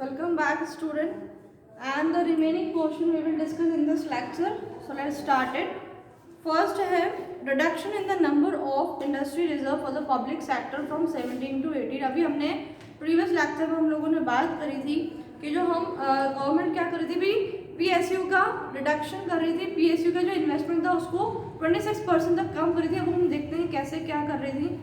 Welcome back, student. And the remaining portion we will discuss in this lecture. So let's start it. First है reduction in the number of industry reserve for the public sector from 17 to 18. अभी हमने previous lecture में हम लोगों ने बात करी थी कि जो हम गवर्नमेंट क्या कर रही थी भाई, PSU का रिडक्शन कर रही थी, PSU का जो इन्वेस्टमेंट था उसको 26% तक कम करी थी. अब हम देखते हैं कैसे क्या कर रही थी.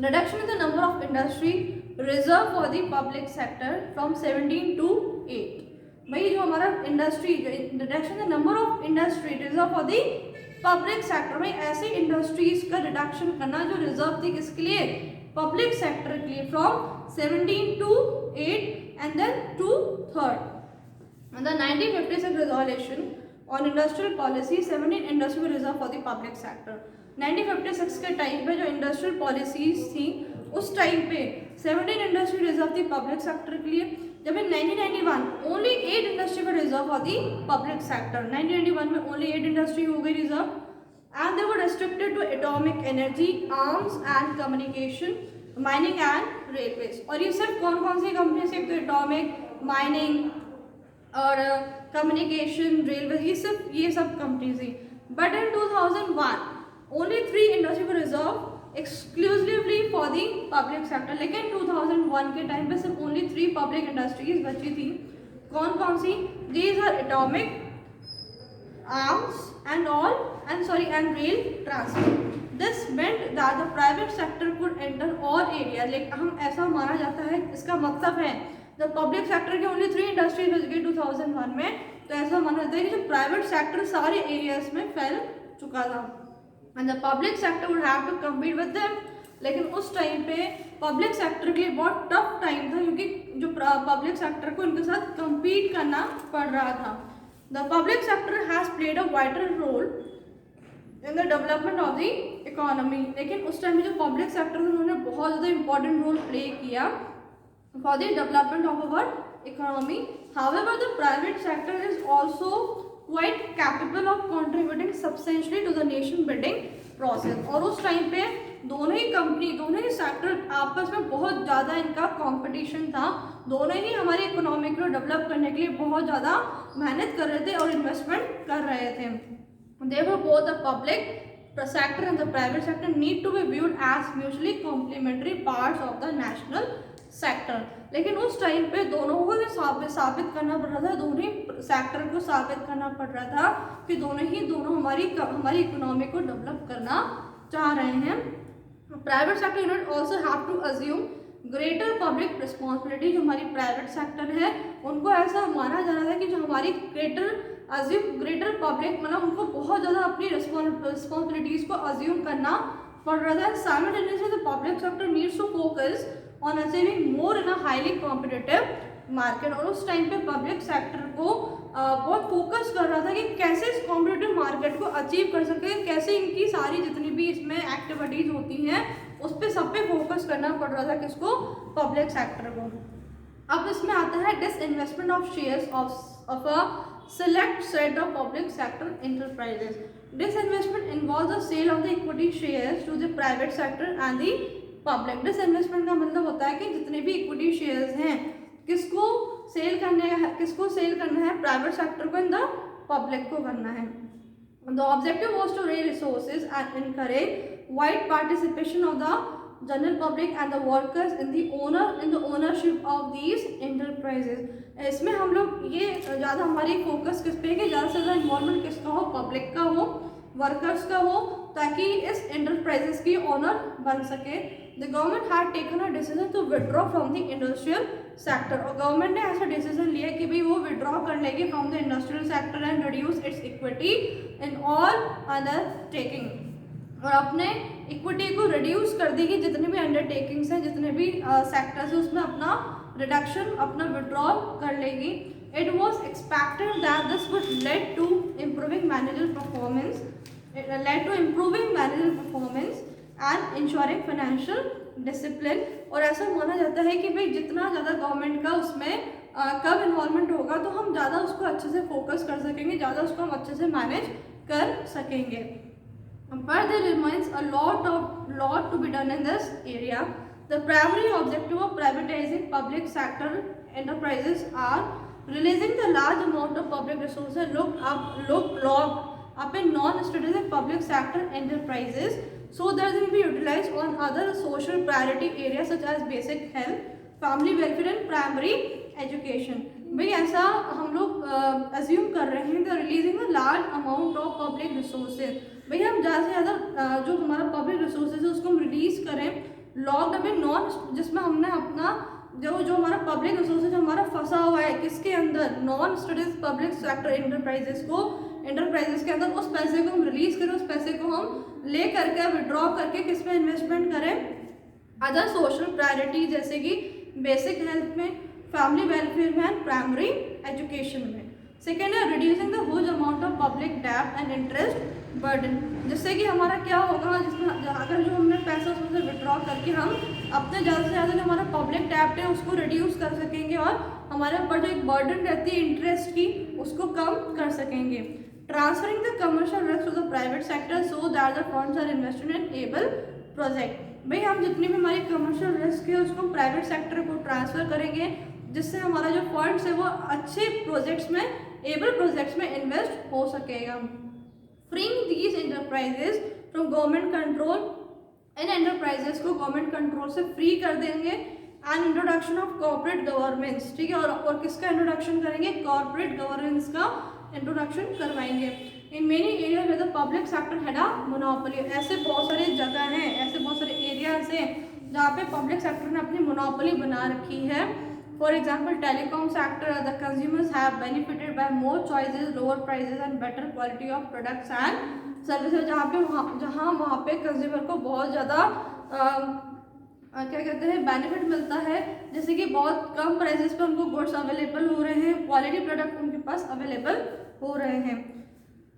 Reduction in the number of industry reserve for the public sector from 17 to 8. भाई जो हमारा industry reduction the number of industry reserve for the public sector, भाई ऐसी इंडस्ट्रीज का रिडक्शन करना जो रिजर्व थी किसके लिए, पब्लिक सेक्टर के लिए, from 17 to 8 and then to 3rd. And the 1956 resolution on industrial policy 17 industry reserve for the public sector. 1956 के टाइम पे जो इंडस्ट्रियल पॉलिसीज थी उस टाइम पे 17 इंडस्ट्री रिजर्व थी पब्लिक सेक्टर के लिए. जब इन 1991 ओनली 8 इंडस्ट्री का reserve for the public sector. 1991 में ओनली 8 इंडस्ट्री हो गई reserve and they were restricted to atomic energy, arms and communication, mining and railways. और ये सिर्फ कौन कौन सी कंपनीज है, तो एटॉमिक, माइनिंग और कम्युनिकेशन, रेलवे, ये सब कंपनीज थी. But in 2001 only 3 industry were reserved exclusively for the public sector. लेकिन 2001 के टाइम पे सिर्फ only 3 public industries बची थी. कौन कौन सी? These are atomic, arms and rail transport. This meant that the private sector could enter all areas. लेकिन हम ऐसा माना जाता है, इसका मतलब है the public sector के only 3 industries बच गई 2001 में, तो ऐसा माना जाता है कि जो प्राइवेट सेक्टर सारे एरियाज में फैल चुका था. And the public sector would have to compete with them. लेकिन उस टाइम पे पब्लिक सेक्टर के लिए बहुत टफ टाइम था क्योंकि जो पब्लिक सेक्टर को इनके साथ compete करना पड़ रहा था. The public sector has played a vital role in the development of the economy. लेकिन उस टाइम में जो पब्लिक सेक्टर था उन्होंने बहुत ज़्यादा important role play किया for the development of our economy. However, the private sector is also quite capable of contributing substantially to the nation building process. और उस टाइम पे दोनों ही कंपनी, दोनों ही सेक्टर आपस में बहुत ज़्यादा इनका कंपटीशन था. दोनों ही हमारी इकोनॉमी को डेवलप करने के लिए बहुत ज़्यादा मेहनत कर रहे थे और इन्वेस्टमेंट कर रहे थे. Therefore, both the public sector and the private sector need to be viewed as mutually complementary parts of the national sector. लेकिन उस टाइम पे दोनों को भी साबित करना पड़ रहा था, दोनों ही सेक्टर को साबित करना पड़ रहा था कि दोनों हमारी इकोनॉमी को डेवलप करना चाह रहे हैं. Private sector unit also have to assume greater public responsibility. जो हमारी प्राइवेट सेक्टर है उनको ऐसा माना जा रहा था कि जो हमारी ग्रेटर पब्लिक मतलब उनको बहुत ज़्यादा अपनी रिस्पॉन्सिबिलिटीज़ को अज्यूम करना पड़ रहा था. Simultaneously the public sector needs to focus on achieving more in a highly competitive market. और उस टाइम पे पब्लिक सेक्टर को बहुत फोकस कर रहा था कि कैसे इस कॉम्पिटिटिव मार्केट को अचीव कर सके, कैसे इनकी सारी जितनी भी इसमें एक्टिविटीज़ होती हैं उस पर सब पे फोकस करना पड़ रहा था किसको, पब्लिक सेक्टर को. अब इसमें आता है disinvestment of shares of a select set of public sector enterprises. Disinvestment involves the sale of the equity shares to the private sector and the public. Disinvestment का मतलब होता है कि जितने भी इक्विटी शेयर्स हैं किसको सेल करना है, प्राइवेट सेक्टर को एंड द पब्लिक को करना है. The objective was to raise resources and encourage wide participation of the general public and the workers in the ownership of these enterprises. इसमें हम लोग ये ज़्यादा हमारी फोकस किस पे कि ज़्यादा से ज़्यादा इन्वॉल्वमेंट किसका हो, पब्लिक का हो, वर्कर्स का हो, ताकि इस एंटरप्राइजेस की ओनर बन सके. The government had taken a decision to withdraw from the industrial sector. और गवर्नमेंट ने ऐसा डिसीजन लिया कि भाई वो विड्रॉ कर लेगी from the industrial sector and reduce it's equity in all undertaking. और अपने इक्विटी को रिड्यूस कर देगी जितने भी अंडरटेकिंग्स हैं, जितने भी सेक्टर्स हैं उसमें अपना रिडक्शन, अपना विड्रॉल कर लेगी. It was expected that this would lead to improving managerial performance. It led to improving managerial performance and ensuring financial discipline. और ऐसा माना जाता है कि भाई जितना ज़्यादा गवर्नमेंट का उसमें कब इन्वॉल्वमेंट होगा तो हम ज़्यादा उसको अच्छे से फोकस कर सकेंगे, ज़्यादा उसको हम अच्छे से मैनेज कर सकेंगे. But there remains a lot to be done in this area. The primary objective of privatizing public sector enterprises are releasing the large amount of public resources locked up in non-strategic public sector enterprises so that they can be utilized on other social priority areas such as basic health, family welfare and primary education. भाई ऐसा हम लोग assume कर रहे हैं, the releasing a large amount of public resources. भाई हम ज़्यादा से ज़्यादा जो हमारा पब्लिक रिसोर्सेज है उसको हम रिलीज करें लॉक्ड अप इन नॉन, जिसमें हमने अपना जो हमारा पब्लिक रिसोर्सेज हमारा फंसा हुआ है किसके अंदर, non studies public sector enterprises के अंदर, उस पैसे को हम रिलीज करें, उस पैसे को हम ले करके विड्रॉ करके किस में इन्वेस्टमेंट करें, अदर सोशल प्रायोरिटी जैसे कि बेसिक हेल्थ में, फैमिली वेलफेयर में एंड प्राइमरी एजुकेशन में। सेकेंड है reducing the huge amount of public डेब्ट एंड इंटरेस्ट बर्डन, जिससे कि हमारा क्या होगा, जिसमें अगर जो हमने पैसा उसमें से विड्रॉ करके हम अपने ज़्यादा से ज़्यादा जो हमारा पब्लिक डेब्ट है उसको रिड्यूस कर सकेंगे और हमारे ऊपर जो एक बर्डन रहती है इंटरेस्ट की उसको कम कर सकेंगे। Transferring the commercial risk to the private sector so that the funds are invested in able project. भाई हम जितनी भी हमारी कमर्शियल रिस्क है उसको प्राइवेट सेक्टर को ट्रांसफ़र करेंगे जिससे हमारा जो फंड्स है वो अच्छे प्रोजेक्ट्स में, एबल प्रोजेक्ट्स में इन्वेस्ट हो सकेगा। Freeing these enterprises from government control, in enterprises को गवर्नमेंट कंट्रोल से फ्री कर देंगे। And introduction of corporate governance, ठीक है, और किसका इंट्रोडक्शन करेंगे, कॉर्पोरेट गवर्नेंस का इंट्रोडक्शन करवाएंगे। इन मेनी एरिया में the public sector had a monopoly, ऐसे बहुत सारे जगह हैं, ऐसे बहुत सारे एरियाज हैं जहाँ पे पब्लिक सेक्टर ने अपनी मोनोपोली बना रखी है। For example, telecom sector, the consumers have benefited by more choices, lower prices and better quality of products and services, जहाँ वहाँ पे कंज्यूमर को बहुत ज़्यादा क्या कहते हैं बेनिफिट मिलता है, जैसे कि बहुत कम प्राइसेस पे उनको गुड्स अवेलेबल हो रहे हैं, क्वालिटी प्रोडक्ट उनके पास अवेलेबल हो रहे हैं।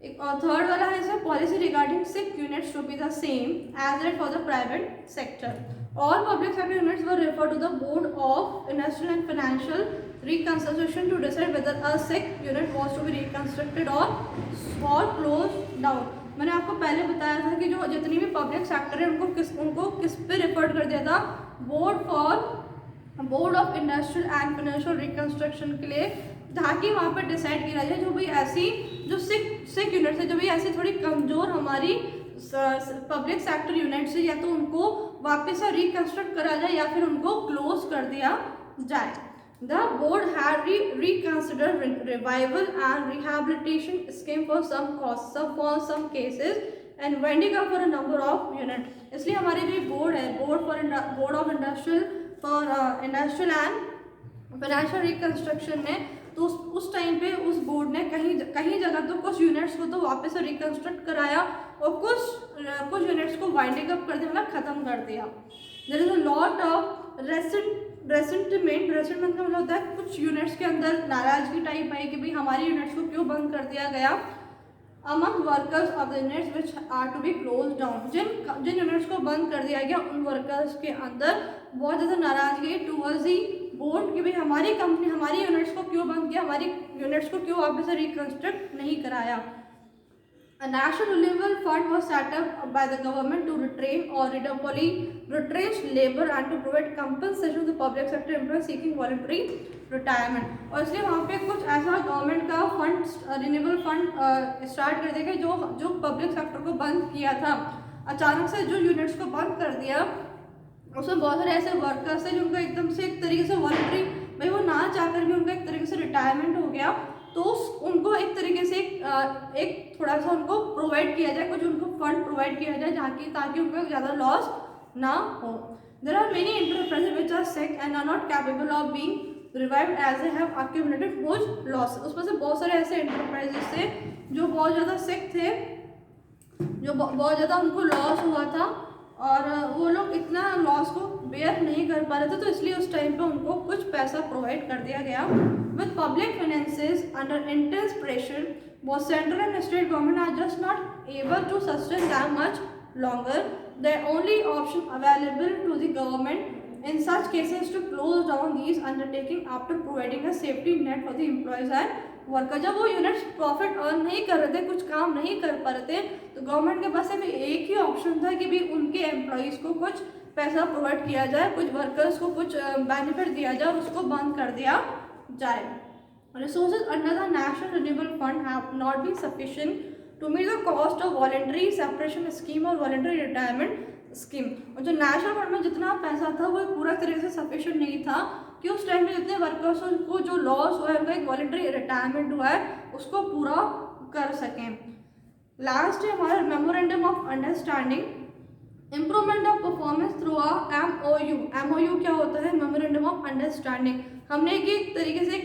एक और थर्ड वाला है इसमें policy regarding sick units to be the same as it for the private sector. All public sector units were referred to the Board of Industrial and Financial Reconstruction to decide whether a sick unit was to be reconstructed or closed down। मैंने आपको पहले बताया था कि जो जितनी भी public sector है उनको किस पे रेफर कर दिया था, board of industrial and financial reconstruction के लिए, ताकि वहाँ पर डिसाइड किया जाए जो भाई ऐसी जो सिक यूनिट्स है, जो भाई ऐसी थोड़ी कमज़ोर हमारी पब्लिक सेक्टर यूनिट्स है, या तो उनको वापस से रिकन्स्ट्रक्ट करा जाए या फिर उनको क्लोज कर दिया जाए। The board had reconsidered revival and rehabilitation scheme for some cases and winding up for a number of units। इसलिए हमारी जो बोर्ड है, board of industrial and financial reconstruction ने, तो उस टाइम पे उस बोर्ड ने कहीं जगह तो कुछ यूनिट्स को तो वापस से रिकन्स्ट्रक्ट कराया और कुछ यूनिट्स को वाइंडिंग अप कर दिया, मतलब ख़त्म कर दिया। There is a lot of resentment का मतलब होता है कुछ यूनिट्स के अंदर नाराजगी टाइप आई कि भाई हमारी यूनिट्स को क्यों बंद कर दिया गया। Among workers of the units which are to be close down, जिन यूनिट्स को बंद कर दिया गया उन वर्कर्स के अंदर बहुत ज़्यादा नाराजगी टूवर्ड्स दी बोर्ड कि भाई हमारी कंपनी हमारी यूनिट्स को क्यों बंद किया, हमारी यूनिट्स को क्यों वापस से रिकन्स्ट्रक्ट नहीं कराया। A national renewal fund was set up by the government to retrain or redeploy retrenched labor and to provide compensation to the public sector employees seeking voluntary retirement। और इसलिए वहाँ पे कुछ ऐसा गवर्नमेंट का फंड रिन्यूअल फंड स्टार्ट कर देगा जो पब्लिक सेक्टर को बंद किया था, अचानक से जो यूनिट्स को बंद कर दिया, उसमें बहुत सारे ऐसे वर्कर्स थे जिनको एकदम से एक तरीके से वॉलंटरी, भाई वो ना चाहकर भी उनका एक तरीके से रिटायरमेंट हो गया, तो उनको एक तरीके से एक थोड़ा सा उनको प्रोवाइड किया जाए, कुछ उनको फंड प्रोवाइड किया जाए ताकि उनको ज़्यादा लॉस ना हो। There are many enterprises which are sick and are not capable of being revived as they have accumulated huge loss. उसमें से बहुत सारे ऐसे एंटरप्राइजेज थे जो बहुत ज़्यादा सिक थे, जो बहुत ज़्यादा उनको लॉस हुआ था और वो लोग इतना लॉस को बेयर नहीं कर पा रहे थे, तो इसलिए उस टाइम पे उनको कुछ पैसा प्रोवाइड कर दिया गया। With public finances under intense pressure, both central and state government are just not able to sustain that much longer. The only option available to the government in such cases is to close down these undertaking after providing a safety net for the employees and worker. जब वो units profit earn नहीं कर रहे थे, कुछ काम नहीं कर पा रहे थे, तो गवर्नमेंट के पास अभी एक ही ऑप्शन था कि भी उनके एम्प्लॉयज़ को कुछ पैसा प्रोवाइड किया जाए, कुछ वर्कर्स को कुछ बेनिफिट दिया जाए और उसको बंद कर दिया जाए. Resources under the National Renewable Fund have not been sufficient to meet the cost of voluntary separation scheme और voluntary retirement scheme. और जो नेशनल फंड में जितना पैसा था वो पूरा तरीके से सफिशिएंट नहीं था कि उस टाइम में जितने वर्कर्स को जो लॉस हुआ है, उनका एक वॉलंटरी रिटायरमेंट हुआ है, उसको पूरा कर सकें. लास्ट है हमारा memorandum of understanding, improvement of performance through a MOU. MOU क्या होता है? Memorandum of understanding. हमने एक तरीके से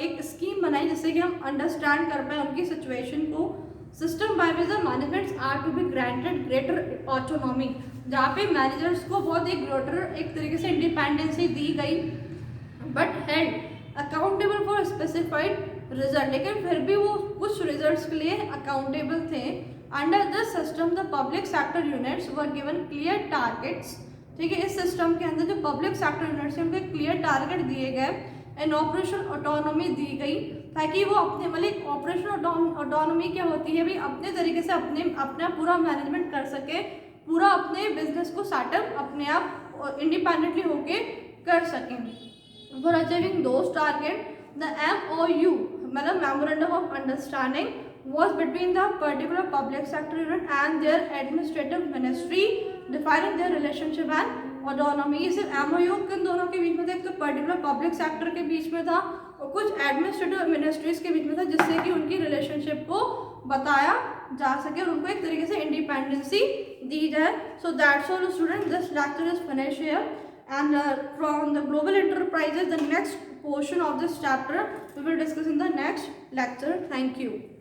एक स्कीम बनाई जिससे कि हम अंडरस्टैंड कर पाए उनकी सिचुएशन को. System by which the managements are to be granted greater autonomy, जहाँ पे मैनेजर्स को बहुत एक तरीके से इंडिपेंडेंसी दी गई, but held accountable for specified result. लेकिन फिर भी वो कुछ रिजल्ट्स के लिए अकाउंटेबल थे. Under this system the public sector units were given clear targets. ठीक है, इस सिस्टम के अंदर जो पब्लिक सेक्टर यूनिट्स हैं उनको क्लियर टारगेट दिए गए, एंड ऑपरेशन ऑटोनॉमी दी गई, ताकि वो अपने मतलब ऑपरेशन ऑटोनॉमी क्या होती है भाई, अपने तरीके से अपना पूरा मैनेजमेंट कर सके, पूरा अपने बिजनेस को सेटअप अपने आप इंडिपेंडेंटली होके कर सकें. For achieving those target the MOU मतलब memorandum of understanding was between the particular public sector unit and their administrative ministry defining their relationship and autonomy. ये सिर्फ MOU किन दोनों के बीच में था? एक तो पर्टिकुलर पब्लिक सेक्टर के बीच में था और कुछ एडमिनिस्ट्रेटिव मिनिस्ट्रीज के बीच में था, जिससे कि उनकी रिलेशनशिप को बताया जा सके और उनको एक तरीके से इंडिपेंडेंसी दी जाए. So that's all student, this lecture is finish here, and from the global enterprises the next portion of this chapter we will discuss in the next lecture. Thank you.